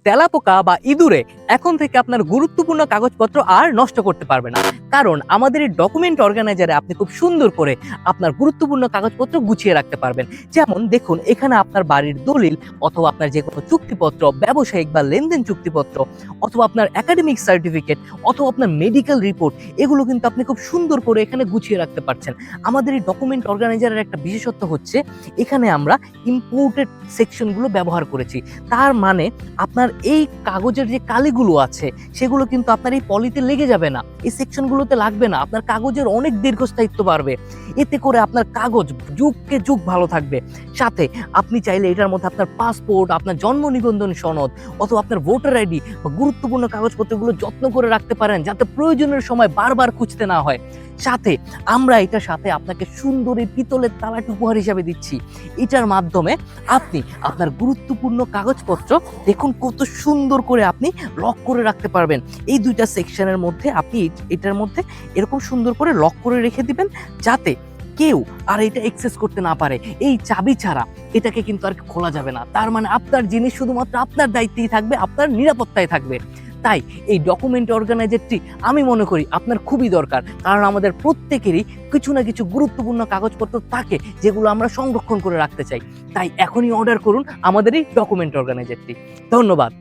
তেলাপোকা বা ইঁদুরে এখন থেকে আপনার গুরুত্বপূর্ণ কাগজপত্র আর নষ্ট করতে পারবে না, কারণ আমাদের এই ডকুমেন্ট অর্গানাইজারে আপনি খুব সুন্দর করে আপনার গুরুত্বপূর্ণ কাগজপত্র গুছিয়ে রাখতে পারবেন। যেমন দেখুন, এখানে আপনার বাড়ির দলিল অথবা আপনার যে কোনো চুক্তিপত্র, ব্যবসায়িক বা লেনদেন চুক্তিপত্র অথবা আপনার একাডেমিক সার্টিফিকেট অথবা আপনার মেডিকেল রিপোর্ট, এগুলো কিন্তু আপনি খুব সুন্দর করে এখানে গুছিয়ে রাখতে পারছেন। আমাদের এই ডকুমেন্ট অর্গানাইজারের একটা বিশেষত্ব হচ্ছে এখানে আমরা ইম্পোর্টেড সেকশনগুলো ব্যবহার করেছি। তার মানে আপনার এই কাগজের যে কালিগুলো আছে সেগুলো কিন্তু আপনার এই পলিতে লেগে যাবে না, এই সেকশনগুলোতে লাগবে না, আপনার কাগজের অনেক দীর্ঘস্থায়িত্ব বাড়বে। এতে করে আপনার কাগজ যুগকে যুগ ভালো থাকবে। সাথে আপনি চাইলে এটার মধ্যে আপনার পাসপোর্ট, আপনার জন্ম নিবন্ধন সনদ অথবা আপনার ভোটার আইডি বা গুরুত্বপূর্ণ কাগজপত্রগুলো যত্ন করে রাখতে পারেন, যাতে প্রয়োজনের সময় বারবার খুঁজতে না হয়। সাথে আমরা এটার সাথে আপনাকে সুন্দর এই পিতলের তালাটি উপহার হিসাবে দিচ্ছি। এটার মাধ্যমে আপনি আপনার গুরুত্বপূর্ণ কাগজপত্র দেখুন কত সুন্দর করে আপনি লক করে রাখতে পারবেন। এই দুইটা সেকশনের মধ্যে আপনি এটার মধ্যে এরকম সুন্দর করে লক করে রেখে দিবেন, যাতে কেউ আর এটা অ্যাক্সেস করতে না পারে। এই চাবি ছাড়া এটাকে কিন্তু আর খোলা যাবে না। তার মানে আপনার জিনিস শুধুমাত্র আপনার দায়িত্বেই থাকবে, আপনার নিরাপত্তায় থাকবে। তাই এই ডকুমেন্ট অর্গানাইজারটি আমি মনে করি আপনার খুবই দরকার, কারণ আমাদের প্রত্যেকেরই কিছু না কিছু গুরুত্বপূর্ণ কাগজপত্র থাকে যেগুলো আমরা সংরক্ষণ করে রাখতে চাই। তাই এখনই অর্ডার করুন আমাদের এই ডকুমেন্ট অর্গানাইজারটি। ধন্যবাদ।